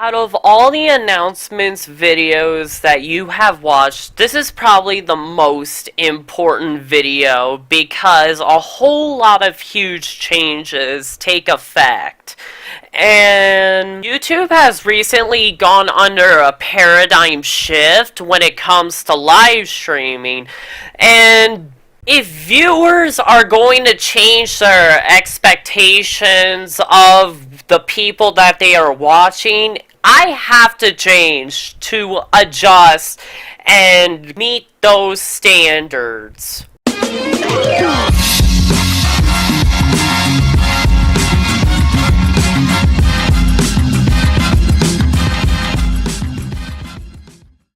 Out of all the announcements videos that you have watched, this is probably the most important video because a whole lot of huge changes take effect. And YouTube has recently gone under a paradigm shift when it comes to live streaming. And if viewers are going to change their expectations of the people that they are watching, I have to change to adjust and meet those standards.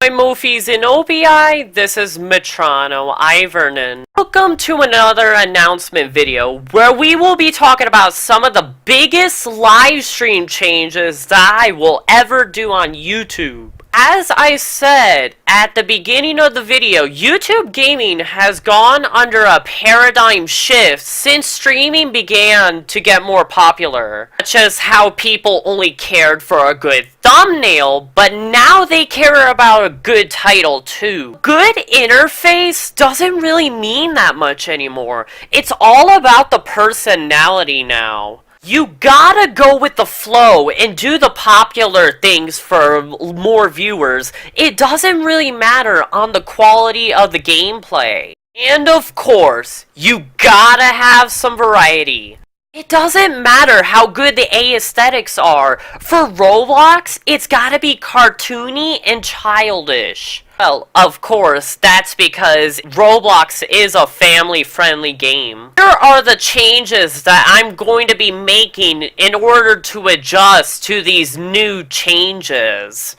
Hi Mofies and Obi, this is Metrano Ivernon. Welcome to another announcement video where we will be talking about some of the biggest live stream changes that I will ever do on YouTube. As I said at the beginning of the video, YouTube gaming has gone under a paradigm shift since streaming began to get more popular. Such as how people only cared for a good thumbnail, but now they care about a good title too. Good interface doesn't really mean that much anymore. It's all about the personality now. You gotta go with the flow and do the popular things for more viewers. It doesn't really matter on the quality of the gameplay. And of course, you gotta have some variety. It doesn't matter how good the aesthetics are. For Roblox, it's gotta be cartoony and childish. Well, of course, that's because Roblox is a family-friendly game. Here are the changes that I'm going to be making in order to adjust to these new changes.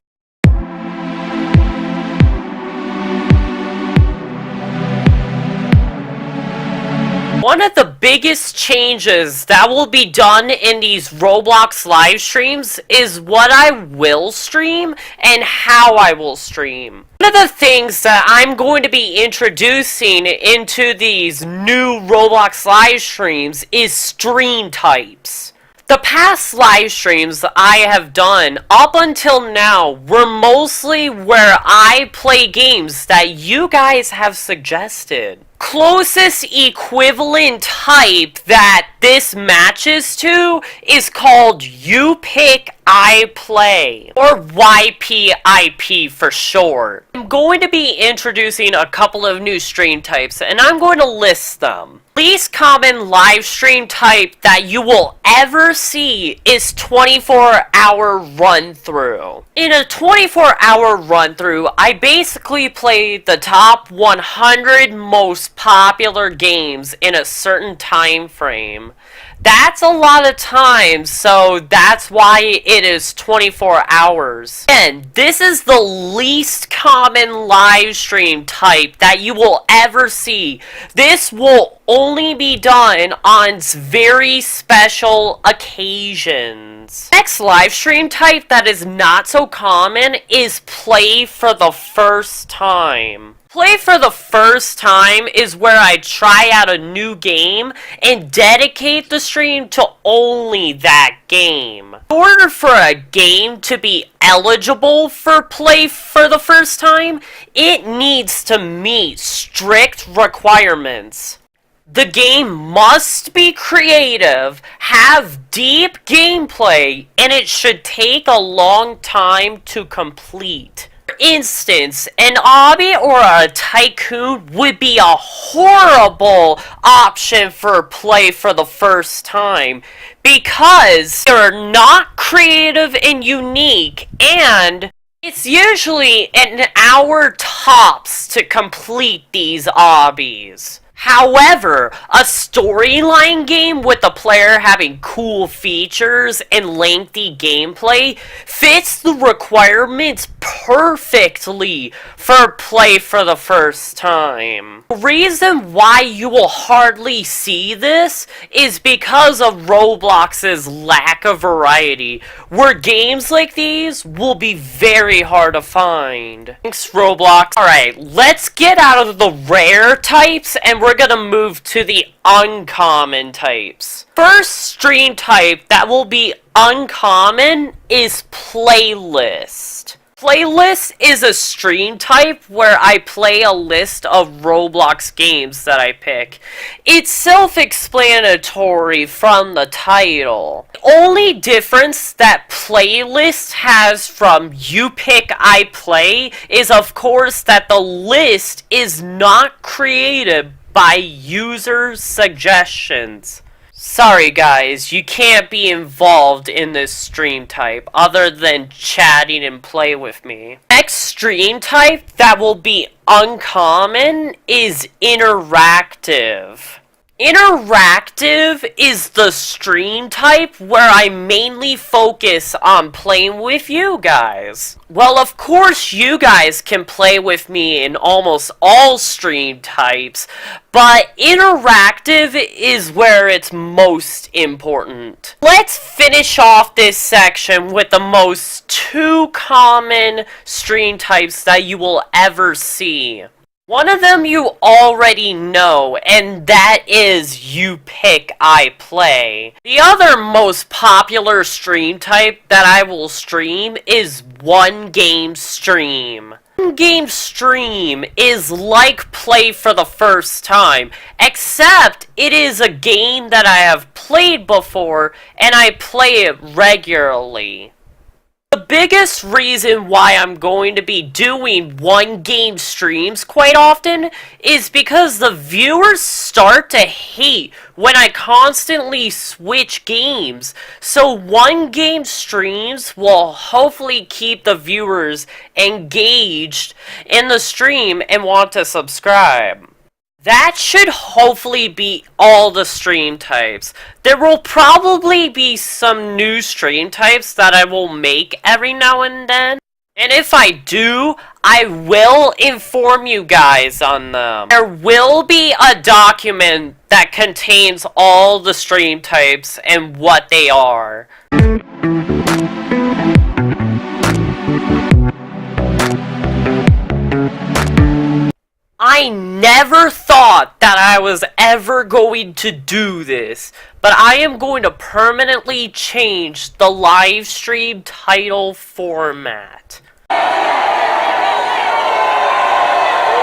One of the biggest changes that will be done in these Roblox live streams is what I will stream and how I will stream. One of the things that I'm going to be introducing into these new Roblox live streams is stream types. The past live streams I have done up until now were mostly where I play games that you guys have suggested. Closest equivalent type that this matches to is called You Pick, I Play, or YPIP for short. I'm going to be introducing a couple of new stream types, and I'm going to list them. Least common live stream type that you will ever see is 24-hour run-through. In a 24-hour run-through, I basically play the top 100 most popular games in a certain time frame. That's a lot of time, so that's why it is 24 hours. And this is the least common live stream type that you will ever see. This will only be done on very special occasions. Next live stream type that is not so common is play for the first time. Play for the first time is where I try out a new game and dedicate the stream to only that game. In order for a game to be eligible for play for the first time, it needs to meet strict requirements. The game must be creative, have deep gameplay, and it should take a long time to complete. For instance, an obby or a tycoon would be a horrible option for play for the first time because they're not creative and unique, and it's usually an hour tops to complete these obbies. However, a storyline game with the player having cool features and lengthy gameplay fits the requirements perfectly for play for the first time. The reason why you will hardly see this is because of Roblox's lack of variety, where games like these will be very hard to find. Thanks, Roblox. Alright, let's get out of the rare types and we're we're gonna move to the uncommon types. First stream type that will be uncommon is playlist. Playlist is a stream type where I play a list of Roblox games that I pick. It's self-explanatory from the title. The only difference that playlist has from You Pick, I Play is of course that the list is not created by user suggestions. Sorry guys, you can't be involved in this stream type other than chatting and play with me. Next stream type that will be uncommon is interactive. Interactive is the stream type where I mainly focus on playing with you guys. Well, of course you guys can play with me in almost all stream types, but interactive is where it's most important. Let's finish off this section with the most two common stream types that you will ever see. One of them you already know, and that is You Pick, I Play. The other most popular stream type that I will stream is One Game Stream. One Game Stream is like play for the first time, except it is a game that I have played before, and I play it regularly. The biggest reason why I'm going to be doing one game streams quite often is because the viewers start to hate when I constantly switch games. So one game streams will hopefully keep the viewers engaged in the stream and want to subscribe. That should hopefully be all the stream types. There will probably be some new stream types that I will make every now and then. And if I do, I will inform you guys on them. There will be a document that contains all the stream types and what they are. I never thought that I was ever going to do this, but I am going to permanently change the live stream title format.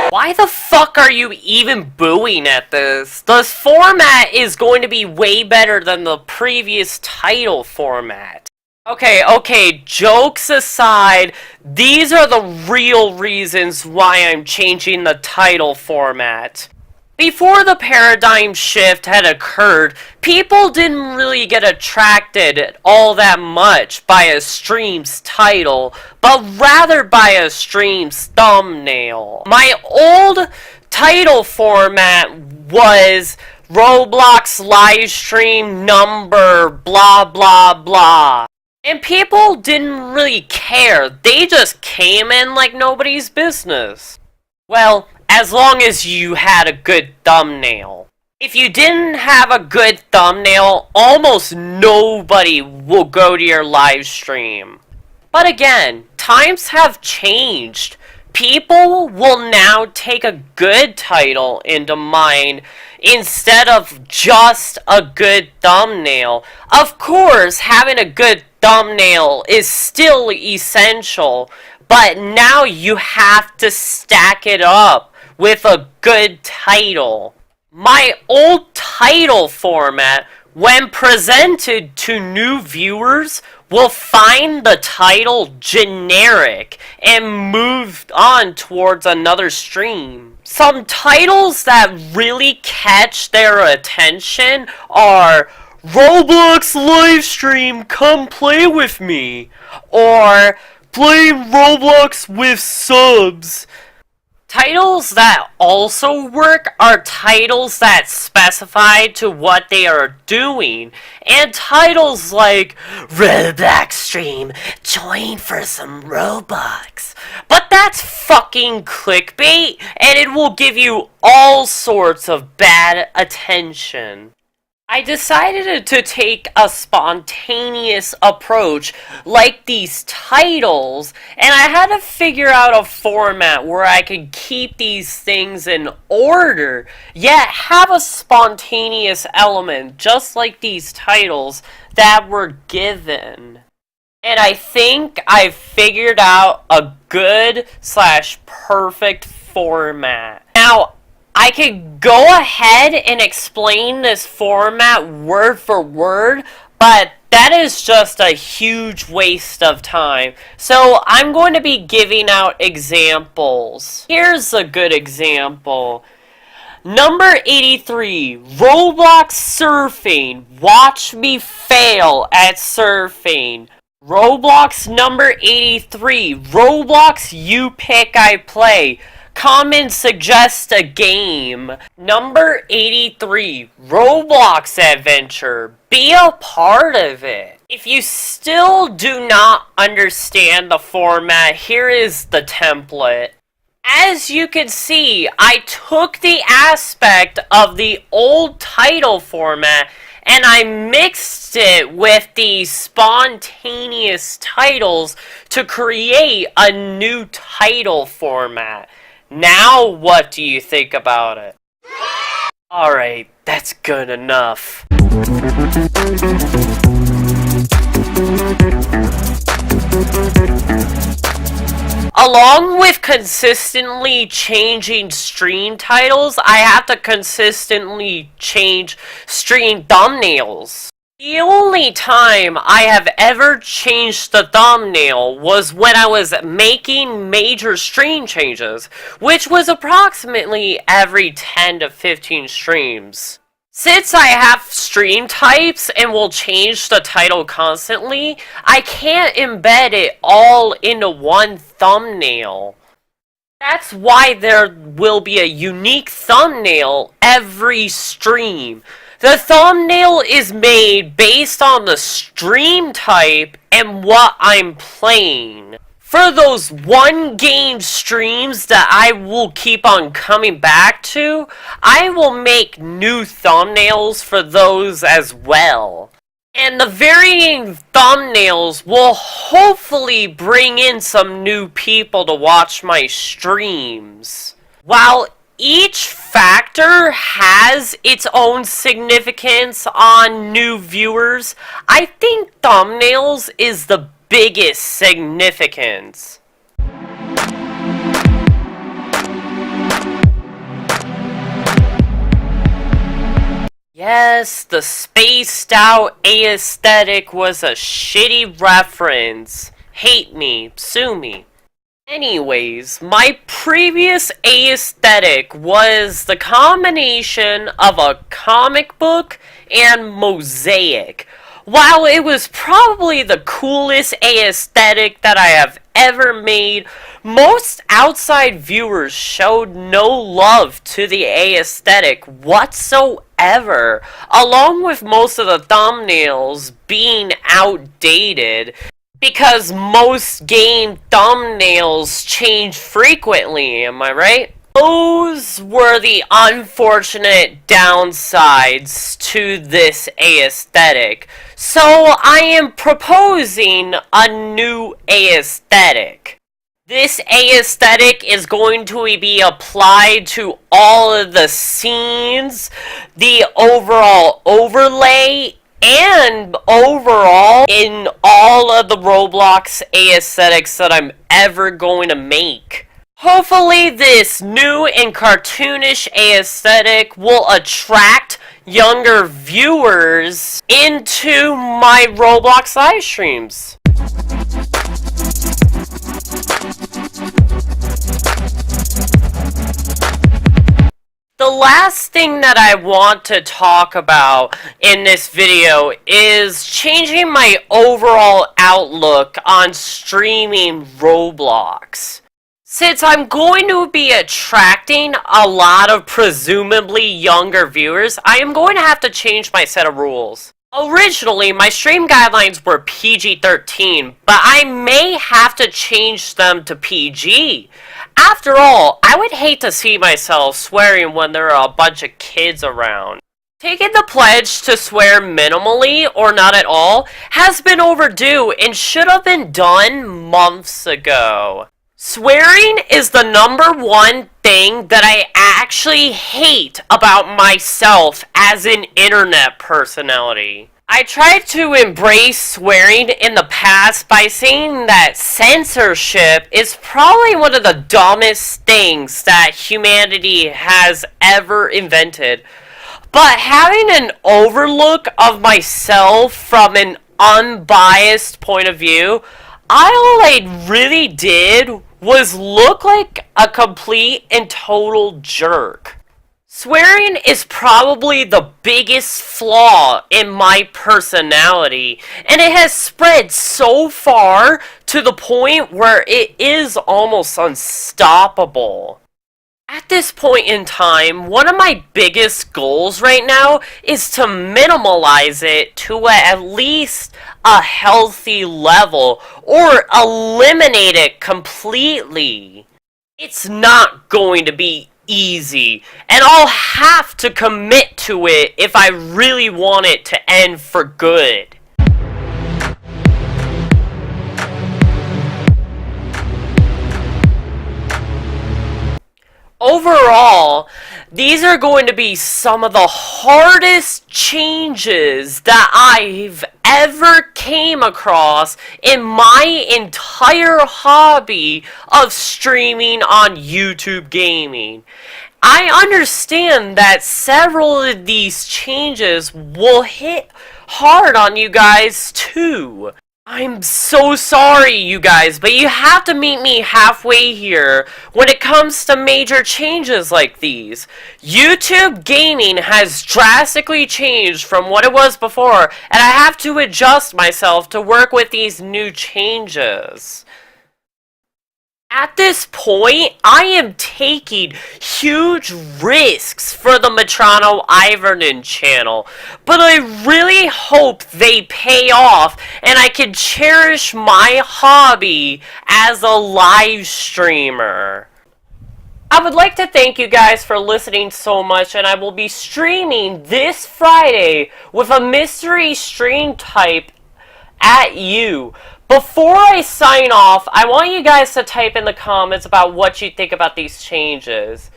Why the fuck are you even booing at this? This format is going to be way better than the previous title format. Okay, jokes aside, these are the real reasons why I'm changing the title format. Before the paradigm shift had occurred, people didn't really get attracted all that much by a stream's title, but rather by a stream's thumbnail. My old title format was Roblox livestream number blah blah blah. And people didn't really care. They just came in like nobody's business. Well, as long as you had a good thumbnail. If you didn't have a good thumbnail, almost nobody will go to your live stream. But again, times have changed. People will now take a good title into mind instead of just a good thumbnail. Of course, having a good thumbnail is still essential, but now you have to stack it up with a good title. My old title format, when presented to new viewers, will find the title generic and move on towards another stream. Some titles that really catch their attention are Roblox livestream, come play with me, or playing Roblox with subs. Titles that also work are titles that specify to what they are doing, and titles like Roblox stream, join for some Robux. But that's fucking clickbait, and it will give you all sorts of bad attention. I decided to take a spontaneous approach like these titles, and I had to figure out a format where I could keep these things in order, yet have a spontaneous element, just like these titles that were given. And I think I've figured out a good / perfect format. Now, I could go ahead and explain this format word for word, but that is just a huge waste of time. So I'm going to be giving out examples. Here's a good example. Number 83, Roblox surfing. Watch me fail at surfing. Roblox number 83, Roblox you pick I play. Comment suggest a game. Number 83, Roblox adventure. Be a part of it. If you still do not understand the format, here is the template. As you can see, I took the aspect of the old title format and I mixed it with the spontaneous titles to create a new title format. Now, what do you think about it? Alright, that's good enough. Along with consistently changing stream titles, I have to consistently change stream thumbnails. The only time I have ever changed the thumbnail was when I was making major stream changes, which was approximately every 10 to 15 streams. Since I have stream types and will change the title constantly, I can't embed it all into one thumbnail. That's why there will be a unique thumbnail every stream. The thumbnail is made based on the stream type and what I'm playing. For those one game streams that I will keep on coming back to, I will make new thumbnails for those as well. And the varying thumbnails will hopefully bring in some new people to watch my streams. While each factor has its own significance on new viewers, I think thumbnails is the biggest significance. Yes, the spaced out Aaesthetic was a shitty reference. Hate me, sue me. Anyways, my previous Aaesthetic was the combination of a comic book and mosaic. While it was probably the coolest Aaesthetic that I have ever made, most outside viewers showed no love to the Aaesthetic whatsoever, along with most of the thumbnails being outdated, because most game thumbnails change frequently, am I right? Those were the unfortunate downsides to this Aaesthetic. So I am proposing a new Aaesthetic. This Aaesthetic is going to be applied to all of the scenes, the overall overlay, and overall in all of the Roblox Aaesthetics that I'm ever going to make. Hopefully this new and cartoonish Aaesthetic will attract younger viewers into my Roblox live streams. The last thing that I want to talk about in this video is changing my overall outlook on streaming Roblox. Since I'm going to be attracting a lot of presumably younger viewers, I am going to have to change my set of rules. Originally, my stream guidelines were PG-13, but I may have to change them to PG. After all, I would hate to see myself swearing when there are a bunch of kids around. Taking the pledge to swear minimally or not at all has been overdue and should have been done months ago. Swearing is the number one thing that I actually hate about myself as an internet personality. I tried to embrace swearing in the past by saying that censorship is probably one of the dumbest things that humanity has ever invented. But having an overlook of myself from an unbiased point of view, all I really did was look like a complete and total jerk. Swearing is probably the biggest flaw in my personality, and it has spread so far to the point where it is almost unstoppable. At this point in time, one of my biggest goals right now is to minimalize it to at least a healthy level or eliminate it completely. It's not going to be easy, and I'll have to commit to it if I really want it to end for good. Overall, these are going to be some of the hardest changes that I've ever came across in my entire hobby of streaming on YouTube gaming. I understand that several of these changes will hit hard on you guys too. I'm so sorry, you guys, but you have to meet me halfway here when it comes to major changes like these. YouTube gaming has drastically changed from what it was before, and I have to adjust myself to work with these new changes. At this point, I am taking huge risks for the Metrano Ivernon channel, but I really hope they pay off and I can cherish my hobby as a live streamer. I would like to thank you guys for listening so much, and I will be streaming this Friday with a mystery stream type at you. Before I sign off, I want you guys to type in the comments about what you think about these changes.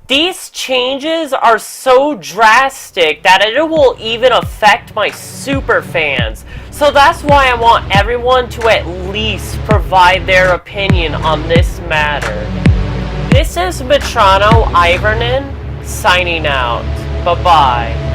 These changes are so drastic that it will even affect my super fans. So that's why I want everyone to at least provide their opinion on this matter. This is Metrano Ivernon signing out. Bye-bye.